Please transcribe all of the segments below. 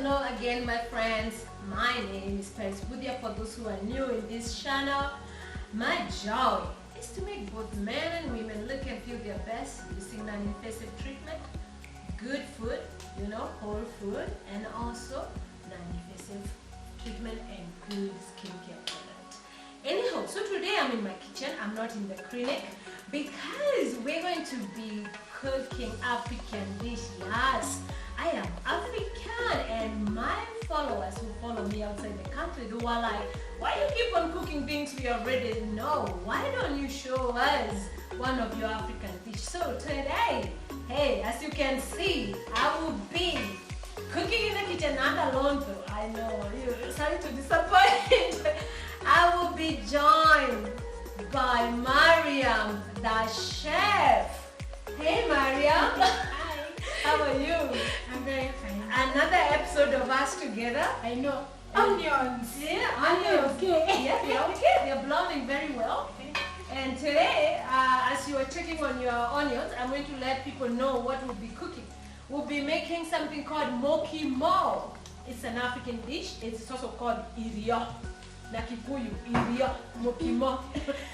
Hello again, my friends. My name is Paris Budia. For those who are new in this channel, my joy is to make both men and women look and feel their best using non-invasive treatment, good food, whole food, and also non-invasive treatment and good skincare product. Anyhow, so today I'm in my kitchen. I'm not in the clinic because we're going to be cooking African dish. Yes, I am African, and my followers who follow me outside the country, they were like, why you keep on cooking things we already know? Why don't you show us one of your African dish? So today, hey, as you can see, I will be cooking in the kitchen, not alone though. I know, you're sorry to disappoint. I will be joined by Mariam, the chef. Hey Mariam. Hi. How are you? I'm very fine. Another episode of us together. I know. Onions. Yeah, onions. Okay. Yeah, they're okay. They're blowing very well. And today, as you are checking on your onions, I'm going to let people know what we'll be cooking. We'll be making something called mokimo. It's an African dish. It's also called Irio. Na Kikuyu, Irio, mokimo.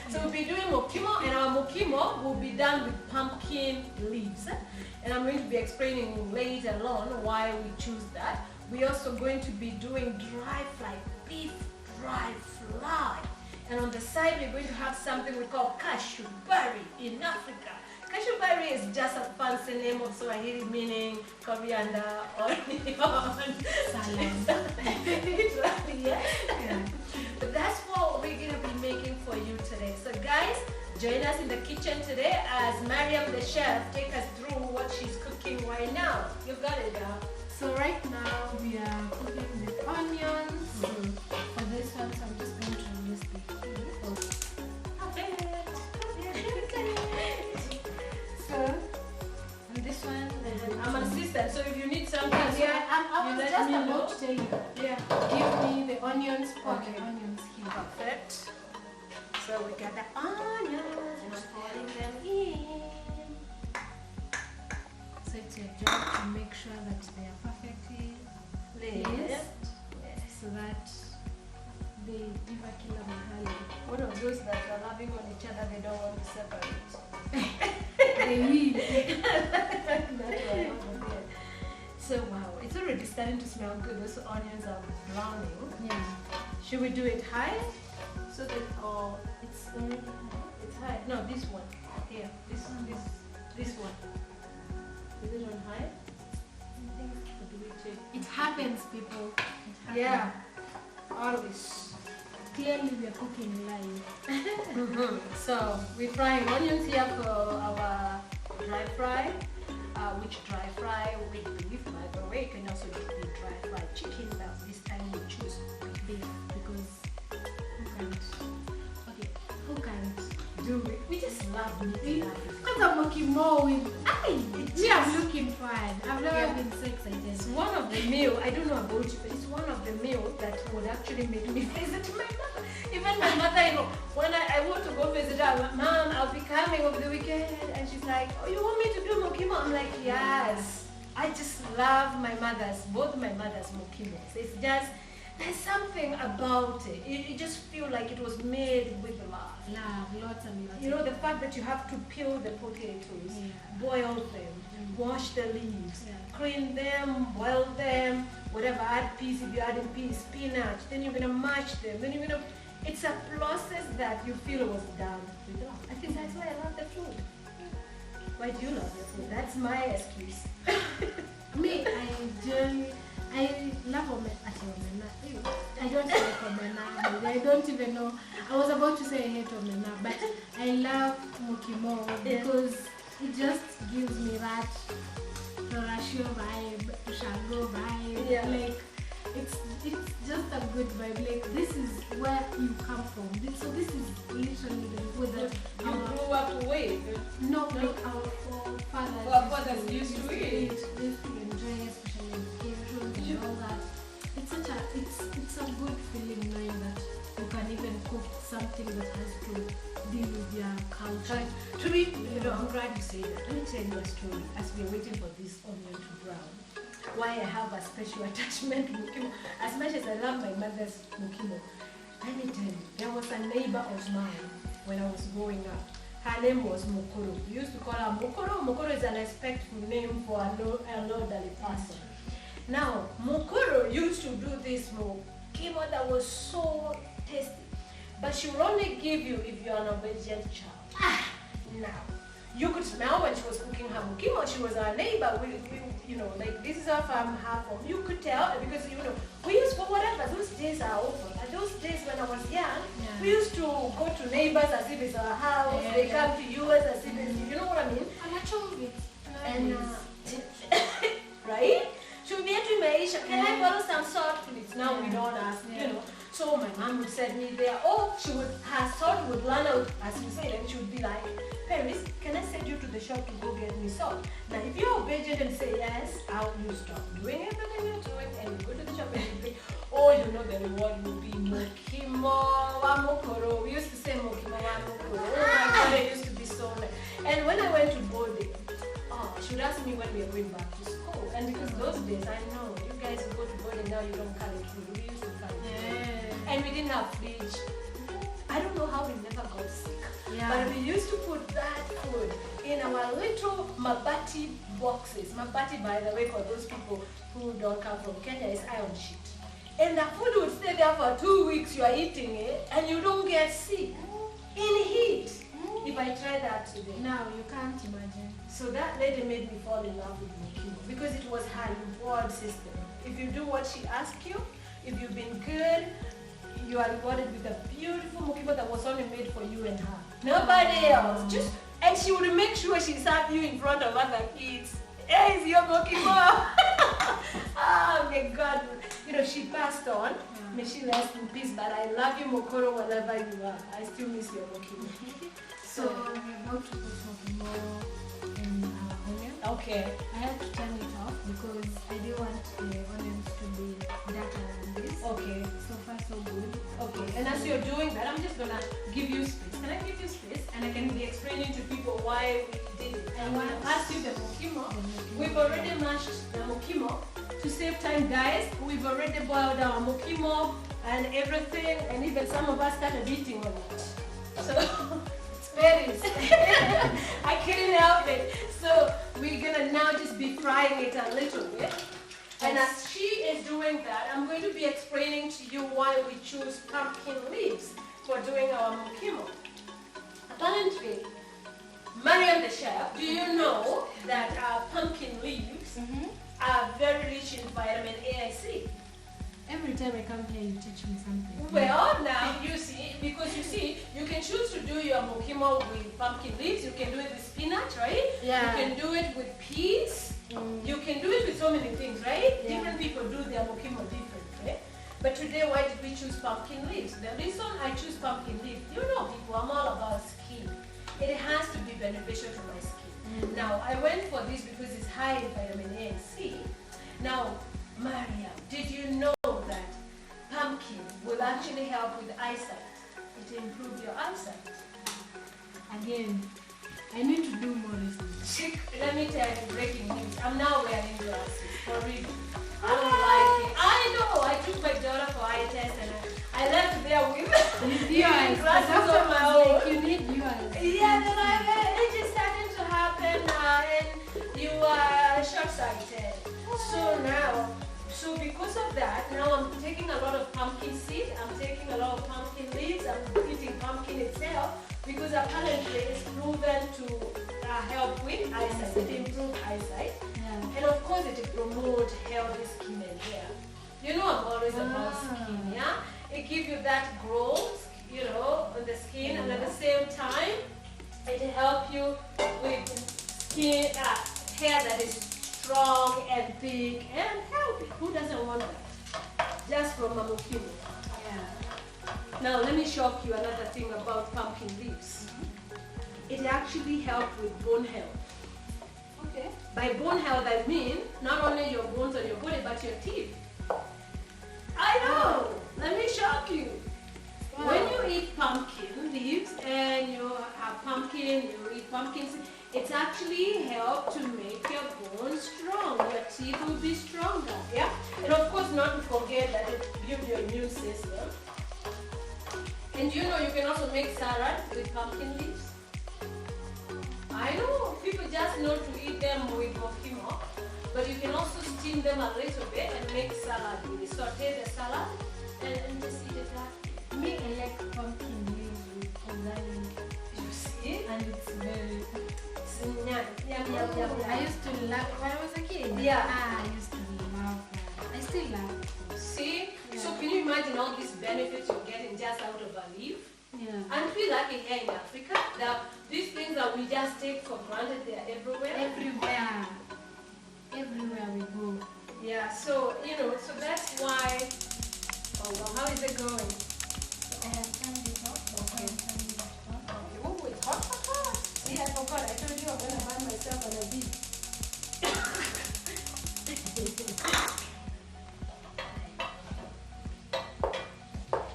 So we'll be doing mokimo, and our mokimo will be done with pumpkin leaves. And I'm going to be explaining later on why we choose that. We're also going to be doing dry fry, beef dry fry. And on the side, we're going to have something we call cashew berry in Africa. Cashew berry is just a fancy name of Swahili meaning coriander, onion, salad. Yeah. But that's what we're going to be making for you today. So guys, join us in the kitchen today as Mariam the chef take us through what she's cooking right now. You got it, girl. So right now we are cooking with onions. For this one, so I'm just going to use the So and this one, I'm an assistant, so if you need something, I was just know. about to tell you. Yeah. Give me the onions. Okay. The onions here. Perfect. So we got the onions and I'm pouring them in. So it's your job to make sure that they are perfectly placed, so that they give a killer mahali. One of those that are loving on each other, they don't want to separate. They will. That's right. So wow, it's already starting to smell good. Those onions are browning. Yeah. Should we do it high? So that it's already high. It's high. No, this one. Here. This one. Is it on high? I think or do we check? It happens, people. It happens. Yeah. Always. Clearly, we are cooking live. So we're frying onions here for our dry fry. Which dry fry with beef, by the way. You can also do the dry fried chicken, but this time we choose beef Because who can't do it. We just love meat. Because I'm looking more with. I'm looking forward. I've never been so excited. It's one of the meal, I don't know about you, but it's one of the meals that would actually make me visit my mother. Even my mother, when I want to go visit her, I'm like, Mom, I'll be coming over the weekend. And she's like, oh, you want me to do mokimo? I'm like, yes. I just love my mother's, both my mother's mokimos. It's just, there's something about it. You just feel like it was made with love. Love, lots and lots. The fact that you have to peel the potatoes, boil them, wash the leaves, clean them, boil them, whatever, add peas if you're adding peas, spinach, then you're gonna mash them, then you're gonna, it's a process that you feel was done with love. I think that's why I love the food. Why do you love your food? That's my excuse. Me, I love omena. I don't like omena. I don't even know. I was about to say I hate omena, but I love mokimo because it just gives me that Rorashio vibe, Shango vibe. Yeah. Like it's just a good vibe. Like this is where you come from. So this is literally the food that You grew up with. no, like our forefathers. Our fathers used to eat. They used to enjoy, especially in occasions and all that. It's a good feeling knowing that you can even cook something that has to deal with your culture. To me, I'm glad you say that. Let me tell you a story as we're waiting for this onion to brown. why I have a special attachment to mukimo. As much as I love my mother's mukimo, let me tell you, there was a neighbor of mine when I was growing up. Her name was Mukuru. We used to call her Mukuru. Mukuru is an respectful name for an elderly person. Now, Mukuru used to do this mukimo that was so tasty, but she will only give you if you are an obedient child. Now, you could smell when she was cooking her mukimo. She was our neighbor. We like this is our farm, her home. You could tell because we used for whatever. Those days are over. And those days when I was young, we used to go to neighbors as if it's our house. Yeah, they come to yours as if it's, you know what I mean? And right? She would be to Maisha, can I borrow some salt, please? Now we don't ask, So my mom would send me there. Or her salt would run out, as you said, and she would be like, Paris, can I send you to the shop to go get me salt? Now, if you're obedient and say yes, you stop doing everything you're doing and you go to the shop and you think, the reward will be mukimo wa mukoro. We used to say mukimo wa mukoro. Oh my God, it used to be so nice. And when I went to boarding, she would ask me when we are going back to school. And because those days, I know, you guys who go to boarding now, you don't carry food. We used to carry food. And we didn't have fridge. I don't know how we never got sick. But we used to put that food in our little mabati boxes. Mabati, by the way, for those people who don't come from Kenya, is iron sheet. And the food would stay there for 2 weeks. You are eating it, and you don't get sick in heat. If I try that today. Now, you can't imagine. So that lady made me fall in love with mukimo because it was her reward system. If you do what she asked you, if you've been good, you are rewarded with a beautiful mukimo that was only made for you and her. Nobody else. And she would make sure she served you in front of other kids. Hey, it's your mukimo. Oh my God. She passed on. May she rest in peace. But I love you, Mukoro, wherever you are. I still miss your mukimo. So we're about to put mukimo in our onion. Okay. I had to turn it off because I didn't want the onions to be darker than this. Okay. So far, so good. Okay. And as you're doing that, I'm just gonna give you space. Can I give you space? And I can be explaining to people why we did it. And when I pass you the mukimo, we've already mashed the mukimo. To save time, guys, we've already boiled our mukimo and everything, and even some of us started eating on it. So very I couldn't help it. So we're gonna now just be frying it a little bit. And as she is doing that, I'm going to be explaining to you why we choose pumpkin leaves for doing our mukimo. Apparently, Mariam the chef, do you know that pumpkin leaves are very rich in vitamin A and C? Every time I come here, you teach me something. Well, now you see, because you can choose to do your mukimo with pumpkin leaves. You can do it with spinach, right? Yeah. You can do it with peas. You can do it with so many things, right? Yeah. Different people do their mukimo different, right? But today, why did we choose pumpkin leaves? The reason I choose pumpkin leaves, people, I'm all about skin. It has to be beneficial to my skin. Now, I went for this because it's high in vitamin A and C. Now, Maria, did you know that pumpkin will actually help with eyesight? It improves your eyesight. Again, I need to do more research. Let me tell you, breaking news. I'm now wearing glasses for real. I don't like it. I know. I took my daughter for eye test and I left there with yours. Glasses on my own. Like you need yours. Yeah, then it just started to happen and you are short-sighted. So because of that, now I'm taking a lot of pumpkin seed, I'm taking a lot of pumpkin leaves, I'm eating pumpkin itself because apparently it's proven to help with eyesight, it improves eyesight. Yeah. And of course it promotes healthy skin and hair. I'm always about skin, yeah? It gives you that growth, on the skin, and at the same time, it helps you with skin, hair that is strong and thick and healthy. Who doesn't want that? Just from a mukimo. Yeah. Now let me shock you another thing about pumpkin leaves. It actually helps with bone health. Okay. By bone health I mean not only your bones on your body but your teeth. I know. Let me shock you. Wow. When you eat pumpkin leaves and you have pumpkin, you eat pumpkins, It's actually help to make your bones strong. Your teeth will be stronger. Yeah. And of course, not to forget that it builds your immune system. And you know you can also make salad with pumpkin leaves. I know people just know to eat them with mokimo, but you can also steam them a little bit and make salad with it. Saute the salad and just eat it that. Me, I like pumpkin leaves with organic. You see? And it's very... Yum. I used to love when I was a kid. Yeah. I used to love that. I still love it. See? Yeah. So can you imagine all these benefits you're getting just out of a leaf? Yeah. And feel like here in Africa that these things that we just take for granted, they're everywhere. Everywhere. Everywhere we go. Yeah, so so that's why. Oh well, how is it going? I have turned it off. Okay. Okay. Oh, it's hot. See, I forgot. I told you I'm gonna burn myself on a beat.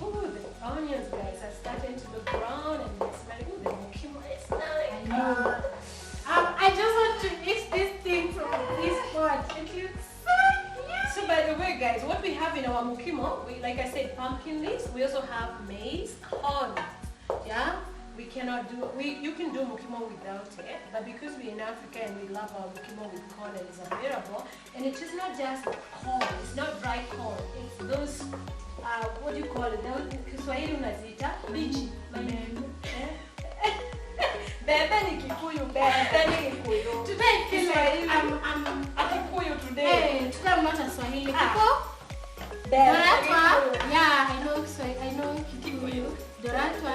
Ooh, the onions, guys, are starting to look brown and it's smelling. Ooh, the mokimo is nice. I know. I just want to eat this thing from this pot. It looks so yummy. So by the way, guys, what we have in our mokimo, like I said, pumpkin leaves. We also have maize, corn. Yeah, we cannot do. You can do mokimo without it, but because we're in Africa and we love our mokimo with corn and it's available, and it is not just corn. It's not dry corn. It's those. What do you call it? Kiswahili unazita bichi. Bebe ni Kikuyu, bebe ni Kikuyu. Today I feel like I'm a Kikuyu today. Hey, today I'm not a Swahili. Bebe Doratwa. Kikuyu. Yeah, I know Kikuyu. Doratwa.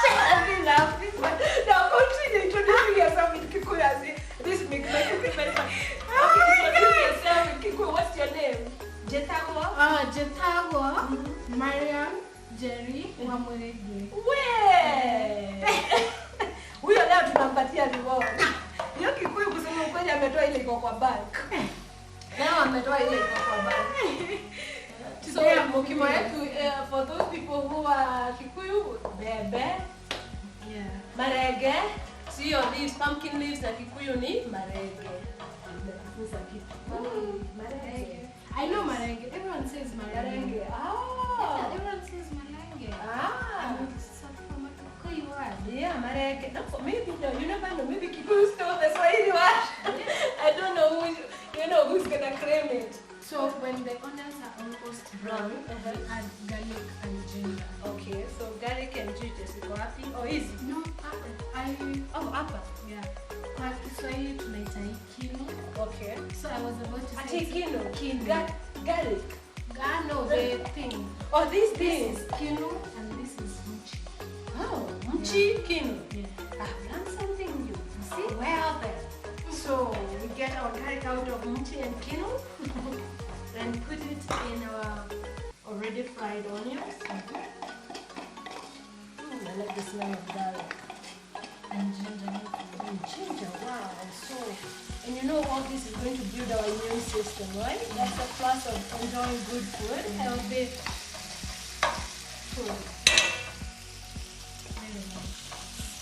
I love this one. Now continue introducing yourself in Kikuyu as this makes my cooking very fun. Okay, introduce yourself in Kikuyu. What's your name? Jetagwa? Jetagwa, Mariam, Jerry, Wamurege. Huyo leo tunampatia reward. Hiyo Kikuyu kusema ukweli ametoa ile iko kwa bank. Leo ametoa ile iko kwa bank. So mokimo yetu for those people who are Kikuyu, bebe, Yeah. marege, see your leaves, pumpkin leaves na Kikuyu ni marege. Marege. I know Marenge. Everyone says Marenge. Marenge. Yeah, everyone says Marenge. And it's from a Kikuyu word. Yeah, marege. No, maybe no, you never know. Maybe Kikuyu stole the Swahili word. I don't know who's gonna claim it. So when the onions are almost brown, we add garlic and ginger. Okay, so garlic and ginger is wapi? Oh, easy. No, Hapa. Yeah. Kwa Kiswahili tunaita kinu. Okay. So I was about to say Kinu. Garlic. No, the thing. Oh, these This things. is kinu and this is muchi. Oh, muchi kinu. Yeah. I've learned something new. You see? Well then. So we get our garlic out of muchi and kinu and put it in our already fried onions. I like the smell of garlic. And ginger. And ginger, wow. And you know all this is going to build our immune system, right? That's the plus of enjoying good food, healthy food. Very nice.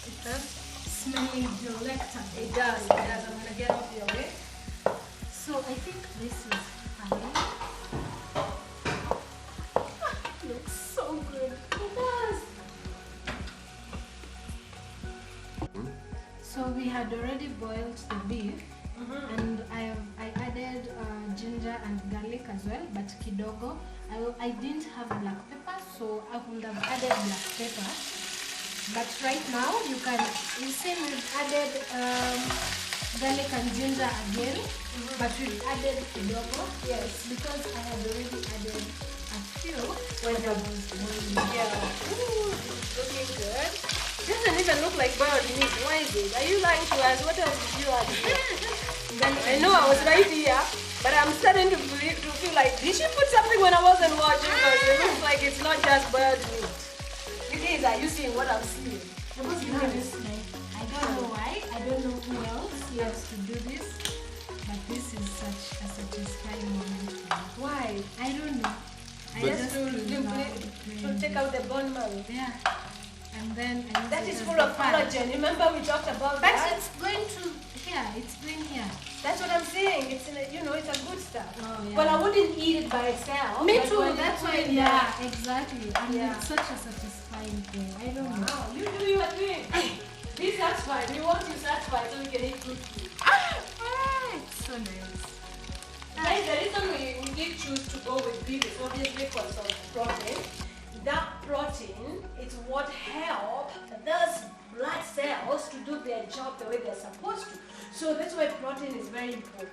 It does smelling delectable. It does. I'm going to get off your way. So I think this is fine. It looks so good. It does. So we had already boiled the beef, and I added ginger and garlic as well, but kidogo. I didn't have black pepper, so I would have added black pepper. But right now you see we've added garlic and ginger again, but we've added kidogo. Yes, because I had already added a few when I was boiling. Yeah. Ooh, it's looking good. It doesn't even look like boiled meat. Why is it? Are you lying to us? What else did you add here? I know I was right here, but I'm starting to feel like, did she put something when I wasn't watching? Because it looks like it's not just boiled meat. You guys, are you seeing what I'm seeing? It was nice. I don't know why. I don't know who else loves to do this, but this is such a satisfying moment for me. Why? I don't know. I Just to love take out the bone marrow. Yeah. and then That is full of collagen. Remember we talked about but that? it's going to here. It's going here. That's what I'm saying. It's in a, it's a good stuff. Oh, yeah. Well, I wouldn't eat it by itself. Me but too. when That's you why. put it Yeah, there- exactly. And Yeah. it's such a satisfying thing. I don't know. Wow, you do your thing. Be satisfied. We want you satisfied so we can eat good food. It's so nice. Guys, the reason we did choose to go with beef is obviously because of protein. That protein is what helps those blood cells to do their job the way they're supposed to. So that's why protein is very important.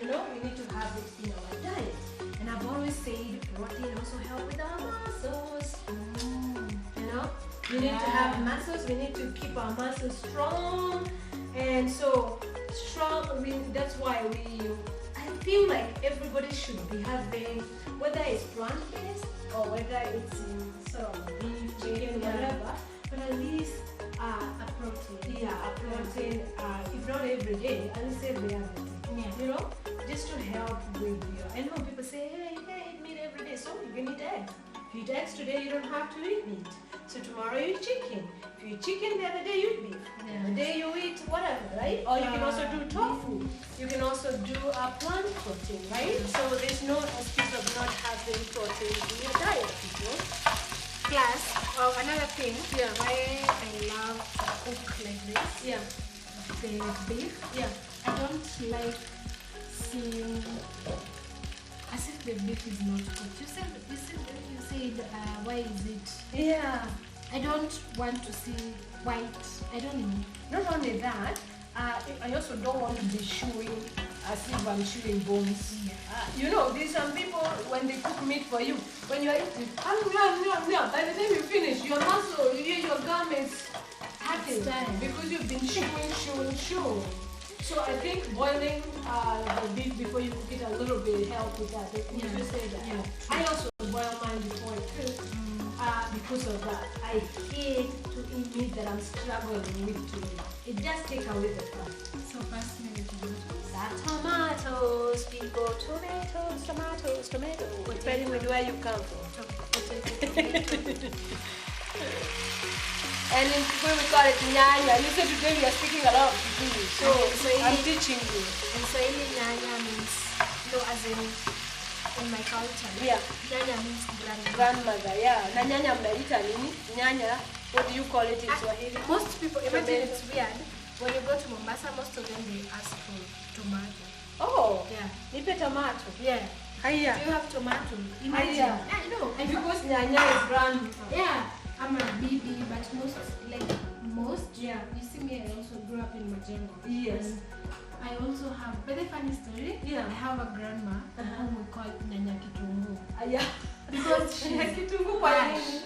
We need to have it in our diet. And I've always said protein also helps with our muscles. We need to have muscles. We need to keep our muscles strong. And so strong. That's why I feel like everybody should be having, whether it's plant-based or whether it's in sort of beef, chicken, whatever, but at least A protein. a protein, if not every day, at least every other day. Yeah. Just to help with your. I know people say, hey, you can't eat meat every day, so you can eat eggs. If you eat eggs today, you don't have to eat meat. So tomorrow you eat chicken. If you eat chicken, the other day you eat beef. Yeah. The day you eat whatever, right? Or you can also do tofu. You can also do a plant protein, right? So there's no excuse of not having protein in your diet, Plus, another thing. Yeah. Why I love to cook like this. Yeah. The beef. Yeah. I don't like seeing as if the beef is not cooked. You said why is it? Yeah. I don't want to see white. I don't know. Not only that, I also don't want to be chewing as if I'm chewing bones. There's some people when they cook meat for you, when you're eating, by the time you finish, your muscle, your gum is hurting because you've been chewing. So I think boiling the beef before you cook it a little bit helps with that. Would you say that? Yeah. I also boil mine before I cook. Because of that, I hate to eat meat that I'm struggling with to eat. It just takes away the fun. So fascinating. Tomatoes, people, tomatoes. Depending with where you come from. And in Kikuyu we call it nyanya. You said today we are speaking a lot of Kikuyu, so I'm teaching you. And Swahili nyanya means, as in my culture. Yeah. Nyanya means Grandmother, yeah. Na nyanya mnaita nini? Nyanya, what do you call it in Swahili? Most people, imagine it's weird. When you go to Mombasa, most of them they ask for tomato. Oh, Yeah. nipe tomato. Yeah. Hiya. Do you have tomato? Imagine. Yeah. I know. Because nyanya is grandmother. Yeah. I'm a baby, but most, Yeah. you see me, I also grew up in Majengo. Yes. And I also have, very funny story. Yeah. I have a grandma whom we call Nyanya Kitungu. Yeah. Because she's Kitungu kwa nini?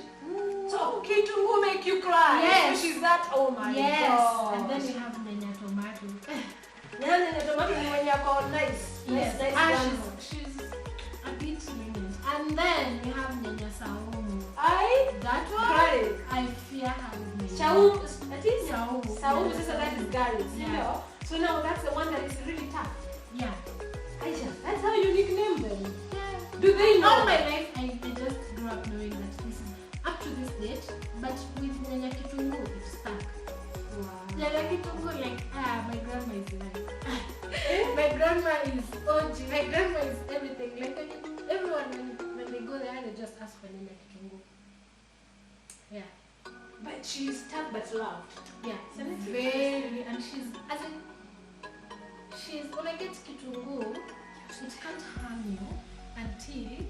So Kitungu make you cry. Yes. So she's that, oh my yes. God. And then we have Nyanya Tomato. Nyanya na tomato ni when you're called nice. Yes. Nice grandma. She's a bit lenient. And then we have Nyanya Saumu. That one, Garlic. I fear her with me. Saumu, that is Saumu. Saumu, Yeah. sasa that is garlic. Yeah. You know? So now that's the one that is really tough. Yeah. Aisha, that's how you nickname them. Yeah. Do they know? All my life, I just grew up knowing that this is up to this date, but with Nyanya Kitungu, it's stuck. Wow. Nyanya Kitungu, my grandma is like, my grandma is OG, my grandma is everything. Like, everyone, when they go there, they just ask for Nyanya Kitungu. Yeah. But she's tough but loud. Yeah. Isn't it? Very, and she's, when I get Kitungu, it can't harm you until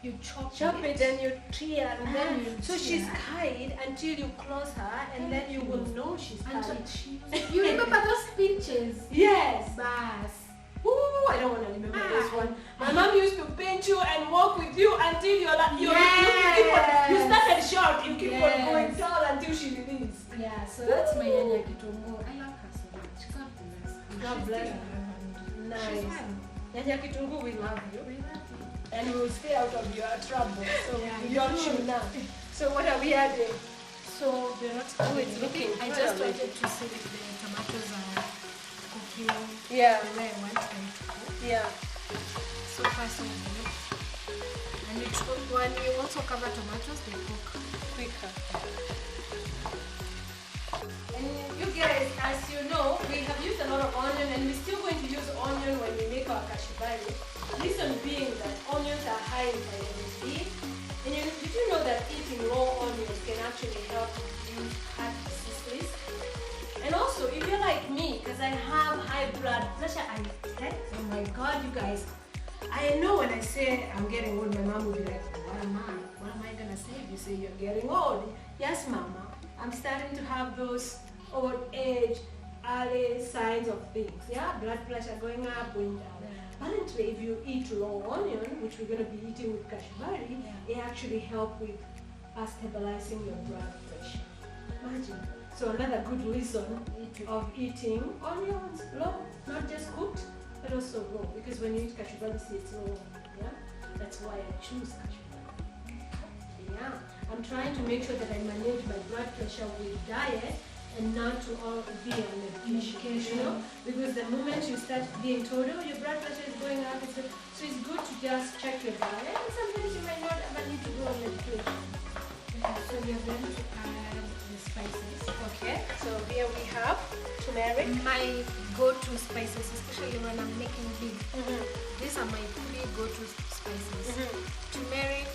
you chop it and you tear And then you so she's tear. kind until you close her and then you will know she's until kind. you remember those pinches? Yes. Bas. Ooh, I don't want to remember this one. My mom used to pinch you and walk with you until you started short. You keep on Yes. going tall until she released. Yeah, so that's my Nyanya Kitungu. I love her so much. God bless. God bless her. Nice. Nyanya Kitungu, we love you. And we will stay out of your trouble. So Yeah, we don't chew now. So what are we adding? So we're not Oh, it's looking I good just already. wanted to see if the tomatoes are cooking Yeah. the way I want them to cook. Yeah. So far so good. And when you also cover tomatoes, they cook Quicker. And you guys, as you know, we have used a lot of onion and we're still going to use onion when we make our kashibari. Reason being that onions are high in vitamin B. And did you know that eating raw onions can actually help reduce heart disease? And also, if you're like me, because I have high blood pressure, oh my God, you guys, I know when I say I'm getting old, my mom will be like, what am I going to say if you say you're getting old? Yes, Mama, I'm starting to have those old age, early signs of things. Yeah, blood pressure going up, going down. Apparently, if you eat raw onion, which we're going to be eating with kashibari, it actually helps with stabilizing your blood pressure. Imagine. So another good reason of eating onions raw, not just cooked, but also raw. Because when you eat kashibari, see it's raw. Yeah, that's why I choose kashibari. Yeah, I'm trying to make sure that I manage my blood pressure with diet and not to all be on medication, you know, because the moment you start being told, oh, your blood pressure is going up, so it's good to just check your diet, and sometimes you might not ever need to go on medication. So we are going to add the spices. Okay, so here we have turmeric. My go-to spices, especially when I'm making beef. These are my 3 go-to spices. Turmeric,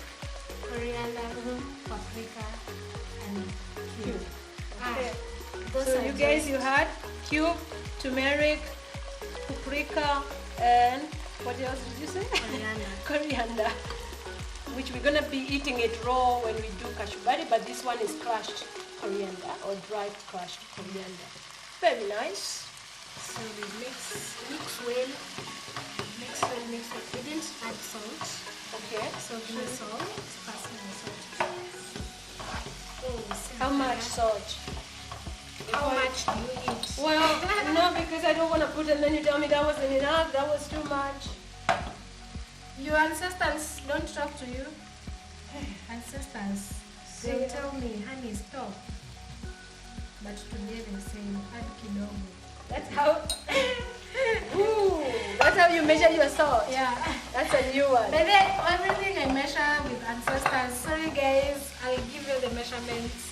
coriander, paprika, and cumin. Okay. So you guys, you had cube, turmeric, paprika, and what else did you say? Coriander. Which we're gonna be eating it raw when we do kashibari, but this one is crushed coriander or dry crushed coriander. Very nice. So we mix well. We didn't add salt. Okay. So the salt, passing salt. How much salt? How much do you eat? Well, no, because I don't want to put, and then you tell me that wasn't enough, that was too much. Your ancestors don't talk to you? Ancestors, they tell me, honey, stop. But today they say, add kidogo. That's how, ooh, that's how you measure your salt. Yeah. That's a new one. But then everything I measure with ancestors, sorry guys, I'll give you the measurements.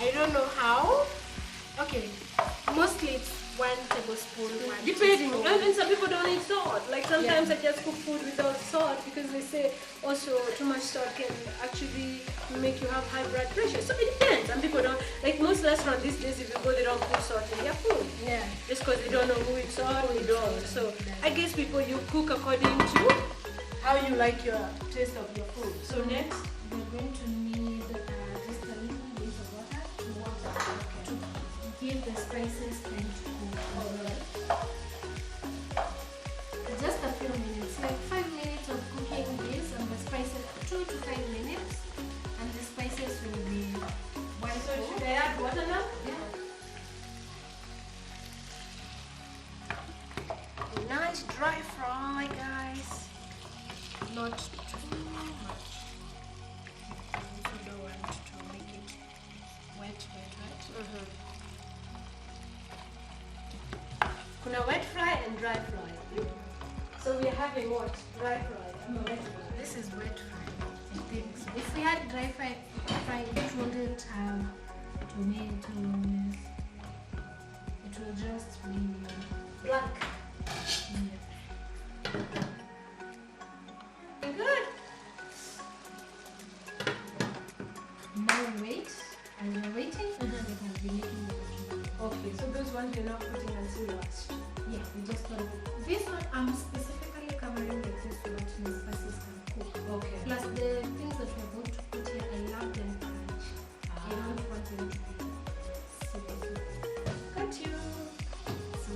I don't know how. Okay, mostly it's 1 tablespoon. Depending, and some people don't eat salt. Like sometimes I just cook food without salt because they say also too much salt can actually make you have high blood pressure. So it depends. Some people don't, like most restaurants these days, if you go, they don't put salt in their food. Yeah. Just because they don't know who eats salt, who don't. So I guess people, you cook according to how you like your taste of your food. So next, we're going to need just a little bit of water to give the spices time to cook. Just a few minutes, like 5 minutes of cooking this, and the spices 2 to 5 minutes, and the spices will be white. so should I add water now? Yeah. Nice dry fry, guys. Not too much. You also don't want to make it wet. Kuna wet fry and dry fry. So we're having what? Dry fry. No, Wet fry. this is wet fry. I think so. If we had dry fry, it wouldn't have tomatoes. It will just be Blank. Good. Now we wait. As we're waiting, we can be making the vegetable. Okay, so those ones you're not putting until last. Yeah, we just want this one. I'm specifically covering like this so that my spices can cook. Okay. Plus the things that we're going to put here, I love them crunch. I don't want them to be super. Got you. So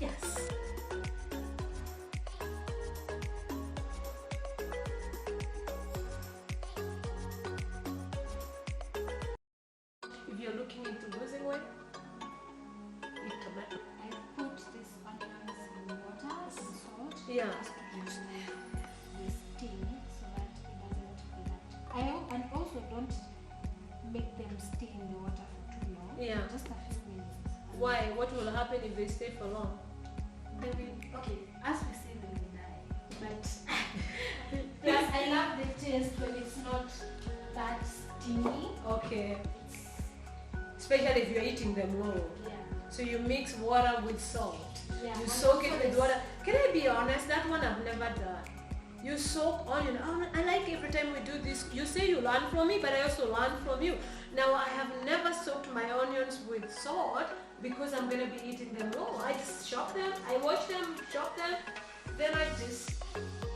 Yes. If you're looking into losing weight, eat tomato. I put this onions in water and salt. Yeah. Just to reduce the steam so that it doesn't be that. And also don't make them stay in the water for too long. Yeah. Just a few minutes. Why? What will happen if they stay for long? They will, okay, as we say, they will die. But plus, I love the taste when it's not that steamy. Okay. especially if you're eating them raw. Yeah. So you mix water with salt. Yeah. You And soak it also with water. Can I be honest? That one I've never done. You soak onion. Oh, I like every time we do this. You say you learn from me, but I also learn from you. Now I have never soaked my onions with salt because I'm gonna be eating them raw. I just chop them. I wash them, chop them. Then I just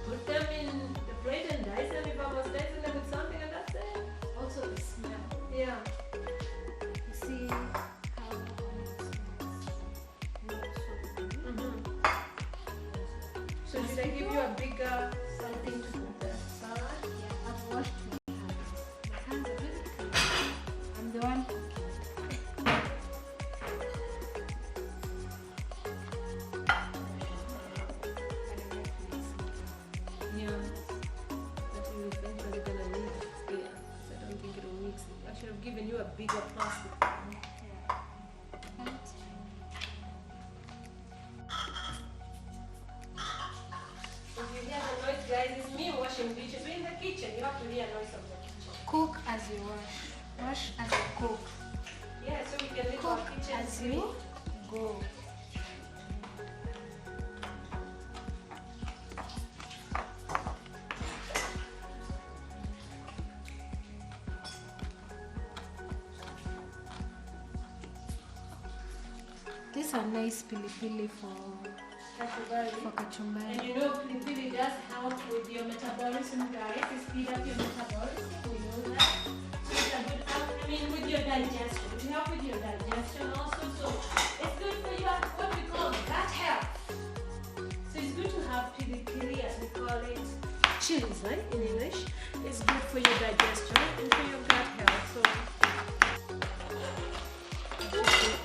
put them in the plate and dice them if I was dicing them with something, and that's it. Also the smell. Yeah. You see how onion smells. Not so good. So should I give you a bigger something to put the salad? Yeah, I've washed my hands. My hands are very clean. I'm the one cooking. Yeah. But you eventually gonna need it here. So I don't think it'll mix it. I should have given you a bigger plastic. If you hear the noise, guys, it's me washing dishes. We're in the kitchen. You have to hear noise of the kitchen. Cook as you wash. Wash as you cook. Yeah, so we can leave our Cook kitchen as clean. you go. These are nice pilipili for Kachumbari. kachumbari. And you know, pilipili does help with your metabolism, guys. It speed up your metabolism. We know that. So it's a good help. I mean, with your digestion. It helps with your digestion also. So it's good for your what we call gut health. So it's good to have pilipili, as we call it, chilies, right? In English, it's good for your digestion and for your gut health. So.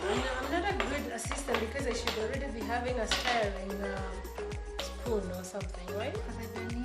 I'm not a good assistant because I should already be having a stirring spoon or something, right? For the